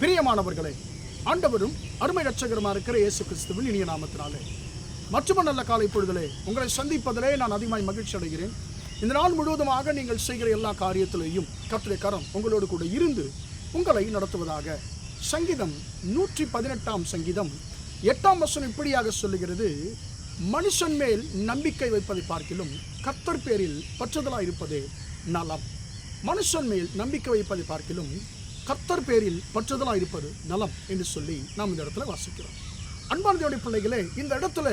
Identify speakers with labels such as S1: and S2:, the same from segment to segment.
S1: பிரியமானவர்களே, ஆண்டவரும் அருமை இரட்சகருமா இருக்கிற இயேசு கிறிஸ்துவின் இனிய நாமத்தினாலே மற்றும் நல்ல காலை பொழுதிலே உங்களை சந்திப்பதிலே நான் அதிகமாய் மகிழ்ச்சி அடைகிறேன். இந்த நாள் முழுவதுமாக நீங்கள் செய்கிற எல்லா காரியத்திலேயும் கர்த்தருடைய கரம் உங்களோடு கூட இருந்து உங்களை நடத்துவதாக. சங்கீதம் 118 சங்கீதம் 8 வசனம் இப்படியாக சொல்லுகிறது, மனுஷன் மேல் நம்பிக்கை வைப்பதை பார்க்கிலும் கர்த்தர் பேரில் பற்றுதலாக இருப்பதே நலம். மனுஷன் மேல் நம்பிக்கை வைப்பதை பார்க்கிலும் கர்த்தர் பேரில் பற்றுதலாக இருப்பது நலம் என்று சொல்லி நாம் இந்த இடத்துல வாசிக்கிறோம். அன்பான தேவனுடைய பிள்ளைகளே, இந்த இடத்துல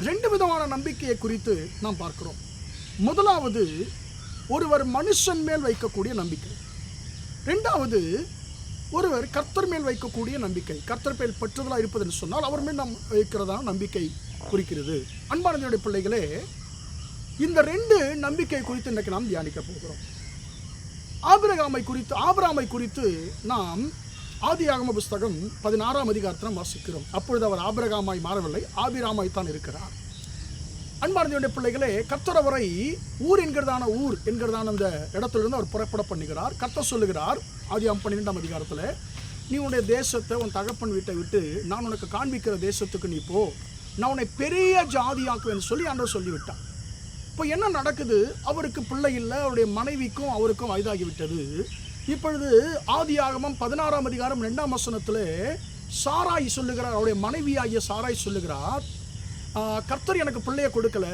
S1: 2 விதமான நம்பிக்கையை குறித்து நாம் பார்க்கிறோம். முதலாவது, ஒருவர் மனுஷன் மேல் வைக்கக்கூடிய நம்பிக்கை. 2வது, ஒருவர் கர்த்தர் மேல் வைக்கக்கூடிய நம்பிக்கை. கர்த்தர் பேர் பற்றுதலாக இருப்பது என்று சொன்னால் அவர் மேல் நாம் வைக்கிறதான நம்பிக்கை குறிக்கிறது. அன்பான தேவனுடைய பிள்ளைகளே, இந்த 2 நம்பிக்கை குறித்து இன்றைக்கு நாம் தியானிக்க போகிறோம். ஆபிரகாமை குறித்து நாம் ஆதியாகம புஸ்தகம் 16 அதிகாரத்தில் வாசிக்கிறோம். அப்பொழுது அவர் ஆபிரகாமாய் மாறவில்லை, ஆபிராமாய் தான் இருக்கிறார். அன்பார்ந்த பிள்ளைகளே, கர்த்தர் அவரை ஊர் என்கிறதான அந்த இடத்திலிருந்து அவர் புறப்பட பண்ணுகிறார். கர்த்தர் சொல்லுகிறார் ஆதியாகமம் 12 அதிகாரத்தில், நீ உன்னுடைய தேசத்தை உன் தகப்பன் வீட்டை விட்டு நான் உனக்கு காண்பிக்கிற தேசத்துக்கு நீ போ, நான் உன்னை பெரிய ஜாதியாக்குவேன்னு சொல்லி ஆண்டவர் சொல்லிவிட்டார். இப்போ என்ன நடக்குது? அவருக்கு பிள்ளை இல்லை, அவருடைய மனைவிக்கும் அவருக்கும் வயதாகிவிட்டது. இப்பொழுது ஆதியாகமம் 16 அதிகாரம் 2 வசனத்தில் சாராய் சொல்லுகிறார், அவருடைய மனைவியாகிய சாராய் சொல்லுகிறார், கர்த்தர் எனக்கு பிள்ளையை கொடுக்கல,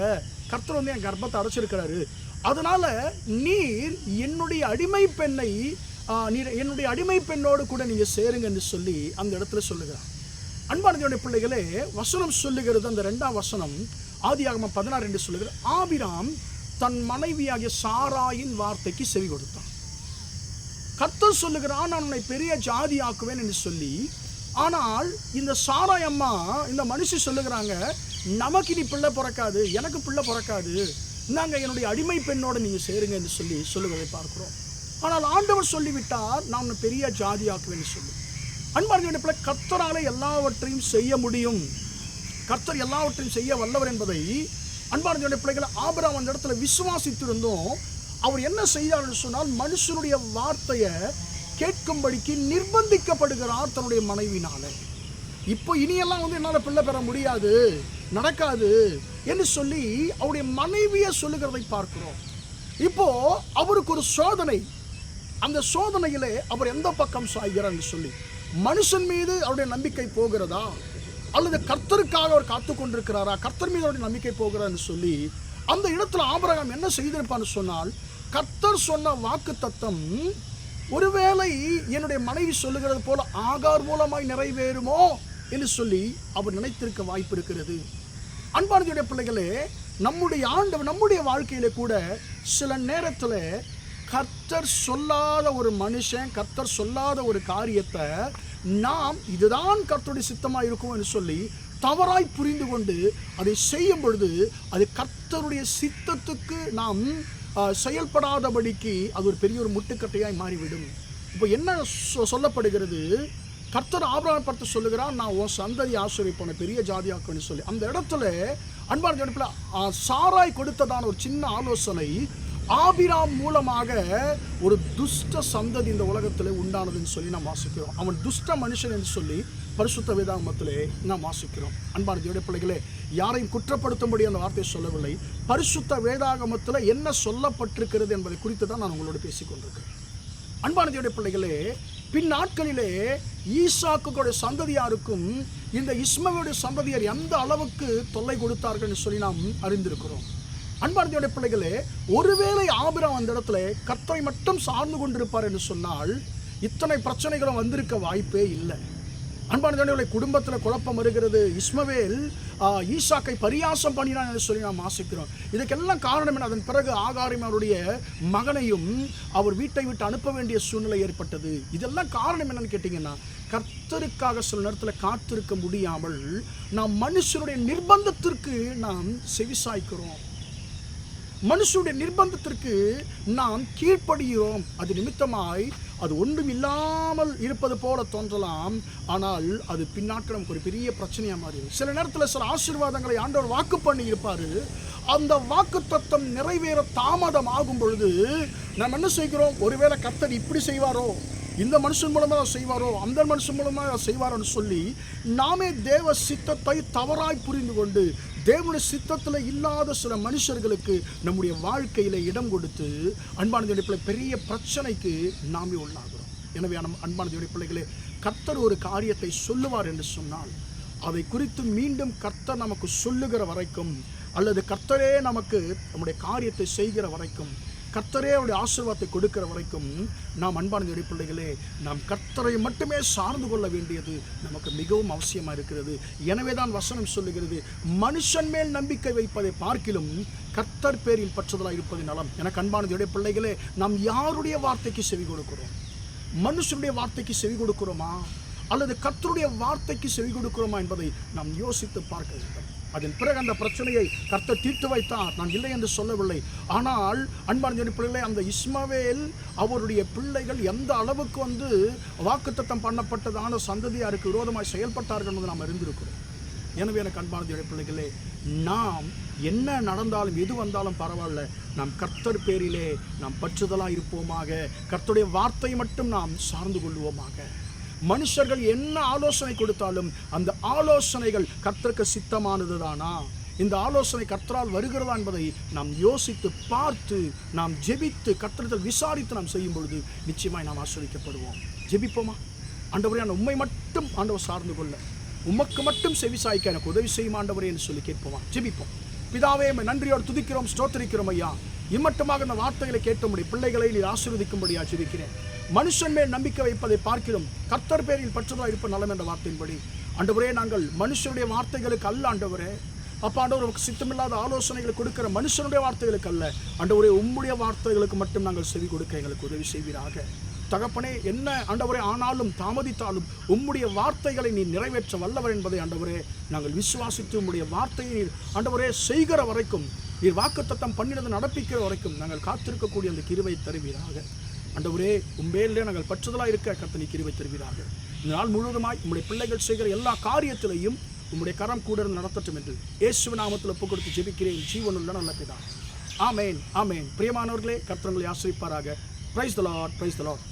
S1: கர்த்தர் வந்து என் கர்ப்பத்தை அடைச்சிருக்கிறாரு, அதனால நீர் என்னுடைய அடிமை பெண்ணோடு கூட நீங்கள் சேருங்க என்று சொல்லி அந்த இடத்துல சொல்லுகிறார். அன்பான தேவனுடைய பிள்ளைகளே, வசனம் சொல்லுகிறது, அந்த 2ஆம் வசனம் ஆதியாகமம் 16 சொல்லுகிறார், ஆபிராம் தன் மனைவியாகிய சாராயின் வார்த்தைக்கு செவி கொடுத்தான். கர்த்தர் சொல்லுகிறான், நான் உன்னை பெரிய ஜாதி ஆக்குவேன் என்று சொல்லி. ஆனால் இந்த சாராய் அம்மா, இந்த மனுஷி சொல்லுகிறாங்க, நமக்கு இனி பிள்ளை பிறக்காது, எனக்கு பிள்ளை பிறக்காது, நாங்கள் என்னுடைய அடிமை பெண்ணோட நீங்கள் சேருங்க என்று சொல்லி சொல்லுவதை பார்க்கிறோம். ஆனால் ஆண்டவர் சொல்லிவிட்டார், நான் உன்னை பெரிய ஜாதி ஆக்குவேன் சொல்லி. அன்பார்ந்த பிள்ளை, கர்த்தரால எல்லாவற்றையும் செய்ய முடியும், கர்த்தர் எல்லாவற்றையும் செய்ய வல்லவர் என்பதை அன்பார்ந்த பிள்ளைகளை ஆபிரகாம் அந்த இடத்துல விசுவாசித்திருந்தோம். அவர் என்ன செய்தார் என்று சொன்னால், மனுஷனுடைய வார்த்தையை கேட்கும்படிக்கு நிர்பந்திக்கப்படுகிறார் தன்னுடைய மனைவினால. இப்போ இனியெல்லாம் வந்து என்னால் பிள்ளை பெற முடியாது, நடக்காது என்று சொல்லி அவருடைய மனைவியை சொல்லுகிறதை பார்க்கிறோம். இப்போ அவருக்கு ஒரு சோதனை. அந்த சோதனையிலே அவர் எந்த பக்கம் சாய்கிறார் என்று சொல்லி, மனுஷன் மீது அவருடைய நம்பிக்கை போகிறதா அல்லது கர்த்தருக்காக அவர் காத்து கொண்டிருக்கிறாரா, கர்த்தர் மீது அவருடைய நம்பிக்கை போகிறான்னு சொல்லி அந்த இடத்துல ஆபிரகாம் என்ன செய்திருப்பான்னு சொன்னால், கர்த்தர் சொன்ன வாக்கு தத்தம் ஒருவேளை என்னுடைய மனைவி சொல்லுகிறது போல ஆகார் மூலமாய் நிறைவேறுமோ என்று சொல்லி அவர் நினைத்திருக்க வாய்ப்பு இருக்கிறது. அன்பானதுடைய பிள்ளைகளே, நம்முடைய ஆண்டவர் நம்முடைய வாழ்க்கையில கூட சில நேரத்தில் கர்த்தர் சொல்லாத ஒரு மனுஷன், கர்த்தர் சொல்லாத ஒரு காரியத்தை நாம் இதுதான் கர்த்தருடைய சித்தமாக இருக்கும் என்று சொல்லி தவறாய் புரிந்து கொண்டு அதை செய்யும் பொழுது அது கர்த்தருடைய சித்தத்துக்கு நாம் செயல்படாதபடிக்கு அது ஒரு பெரிய ஒரு முட்டுக்கட்டையாய் மாறிவிடும். இப்போ என்ன சொல்லப்படுகிறது? கர்த்தர் ஆபிரகாமை பார்த்து சொல்லுகிறார், நான் உன் சந்ததி ஆசீர்வதிப்பேன், பெரிய ஜாதியாக்குன்னு சொல்லி. அந்த இடத்துல அன்பான இடத்துல சாராய் கொடுத்ததான ஒரு சின்ன ஆலோசனை ஆபிராம் மூலமாக ஒரு துஷ்ட சந்ததி இந்த உலகத்தில் உண்டானதுன்னு சொல்லி நாம் வாசிக்கிறோம். அவன் துஷ்ட மனுஷன் என்று சொல்லி பரிசுத்த வேதாகமத்திலே நாம் வாசிக்கிறோம். அன்பான தேவனுடைய பிள்ளைகளே, யாரையும் குற்றப்படுத்தும்படி அந்த வார்த்தையை சொல்லவில்லை. பரிசுத்த வேதாகமத்தில் என்ன சொல்லப்பட்டிருக்கிறது என்பதை குறித்து தான் நான் உங்களோடு பேசிக்கொண்டிருக்கிறேன். அன்பான தேவனுடைய பிள்ளைகளே, பின் நாட்களிலே ஈசாக்குடைய சந்ததியாருக்கும் இந்த இஸ்மவேலுடைய சந்ததியார் எந்த அளவுக்கு தொல்லை கொடுத்தார்கள் என்று சொல்லி நாம் அறிந்திருக்கிறோம். அன்பார்ந்த பிள்ளைகளே, ஒருவேளை ஆபிரகாம் அந்த இடத்துல கர்த்தரை மட்டும் சார்ந்து கொண்டிருப்பார் என்று சொன்னால் இத்தனை பிரச்சனைகளும் வந்திருக்க வாய்ப்பே இல்லை. அன்பார்ந்த குடும்பத்தில் குழப்பம் வருகிறது. இஸ்மவேல் ஈசாக்கை பரியாசம் பண்ணினான் என்று சொல்லி நாம் வாசிக்கிறோம். இதுக்கெல்லாம் காரணம் என்ன? அதன் பிறகு ஆகாரின் அவருடைய மகனையும் அவர் வீட்டை விட்டு அனுப்ப வேண்டிய சூழ்நிலை ஏற்பட்டது. இதெல்லாம் காரணம் என்னன்னு கேட்டிங்கன்னா, கர்த்தருக்காக சில நேரத்தில் காத்திருக்க முடியாமல் நாம் மனுஷனுடைய நிர்பந்தத்திற்கு நாம் செவிசாய்க்கிறோம், மனுஷனுடைய நிர்பந்தத்திற்கு நாம் கீழ்ப்படுகிறோம். அது நிமித்தமாய் அது ஒன்றும் இல்லாமல் இருப்பது போல தோன்றலாம், ஆனால் அது பின்னாட்கள் நமக்கு ஒரு பெரிய பிரச்சனையாக மாறிடும். சில நேரத்தில் சில ஆசீர்வாதங்களை ஆண்டவர் வாக்கு பண்ணி இருப்பார், அந்த வாக்கு தத்தம் நிறைவேற தாமதம் ஆகும் பொழுது நாம் என்ன செய்கிறோம்? ஒருவேளை கர்த்தர் இப்படி செய்வாரோ, இந்த மனுஷன் மூலமாக செய்வாரோ அந்த மனுஷன் மூலமாக செய்வாரோன்னு சொல்லி நாமே தேவ சித்தத்தை தவறாய் புரிந்து கொண்டு தேவனுடைய சித்தத்தில் இல்லாத சில மனுஷர்களுக்கு நம்முடைய வாழ்க்கையில் இடம் கொடுத்து அன்பான தேவனுடைய பெரிய பிரச்சனைக்கு நாமே உள்ளாகிறோம். எனவே அன்பான தேவனுடைய பிள்ளைகளே, கர்த்தர் ஒரு காரியத்தை சொல்லுவார் என்று சொன்னால் அதை குறித்து மீண்டும் கர்த்தர் நமக்கு சொல்லுகிற வரைக்கும், அல்லது கர்த்தரே நமக்கு நம்முடைய காரியத்தை செய்கிற வரைக்கும், கர்த்தரே அவருடைய ஆசீர்வாதத்தை கொடுக்கிற வரைக்கும் நாம் அன்பான தேவனுடைய பிள்ளைகளே, நாம் கர்த்தரை மட்டுமே சார்ந்து கொள்ள வேண்டியது நமக்கு மிகவும் அவசியமாக இருக்கிறது. எனவே தான் வசனம் சொல்லுகிறது, மனுஷன் மேல் நம்பிக்கை வைப்பதை பார்க்கிலும் கர்த்தர் பேரில் பற்றுதலாக இருப்பது நலம். எனக்கு அன்பான தேவனுடைய பிள்ளைகளே, நாம் யாருடைய வார்த்தைக்கு செவி கொடுக்கிறோம்? மனுஷனுடைய வார்த்தைக்கு செவி கொடுக்கிறோமா, அல்லது கர்த்தருடைய வார்த்தைக்கு செவி கொடுக்கிறோமா என்பதை நாம் யோசித்து பார்க்க வேண்டும். அதன் பிறகு அந்த பிரச்சனையை கர்த்தர் தீர்த்து வைத்தார், நான் இல்லை என்று சொல்லவில்லை. ஆனால் அன்பான பிள்ளைகளை, அந்த இஸ்மவேல் அவருடைய பிள்ளைகள் எந்த அளவுக்கு வாக்குத்தத்தம் பண்ணப்பட்டதான சந்ததியாருக்கு விரோதமாக செயல்பட்டார்கள் என்பதை நாம் அறிந்திருக்கிறோம். எனவே எனக்கு அன்பான பிள்ளைகளே, நாம் என்ன நடந்தாலும் எது வந்தாலும் பரவாயில்ல, நாம் கர்த்தர் பேரிலே நாம் பற்றுதலாக இருப்போமாக, கர்த்தருடைய வார்த்தை மட்டும் நாம் சார்ந்து கொள்வோமாக. மனுஷர்கள் என்ன ஆலோசனை கொடுத்தாலும் அந்த ஆலோசனைகள் கர்த்தருக்கு சித்தமானது தானா, இந்த ஆலோசனை கர்த்தரால் வருகிறதா என்பதை நாம் யோசித்து பார்த்து நாம் ஜெபித்து கர்த்தரிடத்தில் விசாரித்து நாம் செய்யும் பொழுது நிச்சயமாய் நாம் ஆசீர்வதிக்கப்படுவோம். ஜெபிப்போமா? ஆண்டவரே, நான் உம்மை மட்டும் ஆண்டவர் சார்ந்து கொள்ள, உமக்கு மட்டும் செவி சாய்க்க எனக்கு உதவி செய்யும் ஆண்டவரே என்று சொல்லி கேட்போமா? ஜெபிப்போம். பிதாவே, நன்றியோடு துதிக்கிறோம், ஸ்தோத்திரிக்கிறோம் ஐயா. இம்மட்டுமாக இந்த வார்த்தைகளை கேட்கும்படி பிள்ளைகளை நீர் ஆசீர்வதிக்கும்படியா ஜெபிக்கிறேன். மனுஷன் மேல் நம்பிக்கை வைப்பதை பார்க்கிறோம் கர்த்தர் பேரில் பற்றுதலாக இருப்ப நலம் என்ற வார்த்தையின்படி ஆண்டவரே, நாங்கள் மனுஷனுடைய வார்த்தைகளுக்கு அல்ல ஆண்டவரே, அப்பா ஆண்டவர் நமக்கு சித்தமில்லாத ஆலோசனைகளை கொடுக்கிற மனுஷனுடைய வார்த்தைகளுக்கு அல்ல ஆண்டவரே, உம்முடைய வார்த்தைகளுக்கு மட்டும் நாங்கள் செவி கொடுக்க எங்களுக்கு உதவி செய்வீராக. தகப்பனே, என்ன ஆண்டவரே ஆனாலும் தாமதித்தாலும் உம்முடைய வார்த்தைகளை நீ நிறைவேற்ற வல்லவர் என்பதை ஆண்டவரே நாங்கள் விசுவாசித்து உம்முடைய வார்த்தையை நீர் ஆண்டவரே செய்கிற வரைக்கும், நீர் வாக்குத்தத்தம் பண்ணினது நடப்பிக்கிற வரைக்கும் நாங்கள் காத்திருக்கக்கூடிய அந்த கிருபை தருவீராக. ஆண்டவரே, உம்பேலே நாங்கள் பற்றுதலாக இருக்க கர்த்தர் கிருபை தருவீராக. இந்த நாள் முழுவதுமாய் உம்முடைய பிள்ளைகள் செய்கிற எல்லா காரியத்திலையும் உம்முடைய கரம் கூட நடத்தட்டும் என்று இயேசுவின் நாமத்தில் ஒப்புக் கொடுத்து ஜெபிக்கிறேன், ஜீவனுள்ள நல்ல பிதா. ஆமேன், ஆமேன். பிரியமானவர்களே, கர்த்தர் உங்களை ஆசீர்வதிப்பாராக. Praise the Lord, praise the Lord.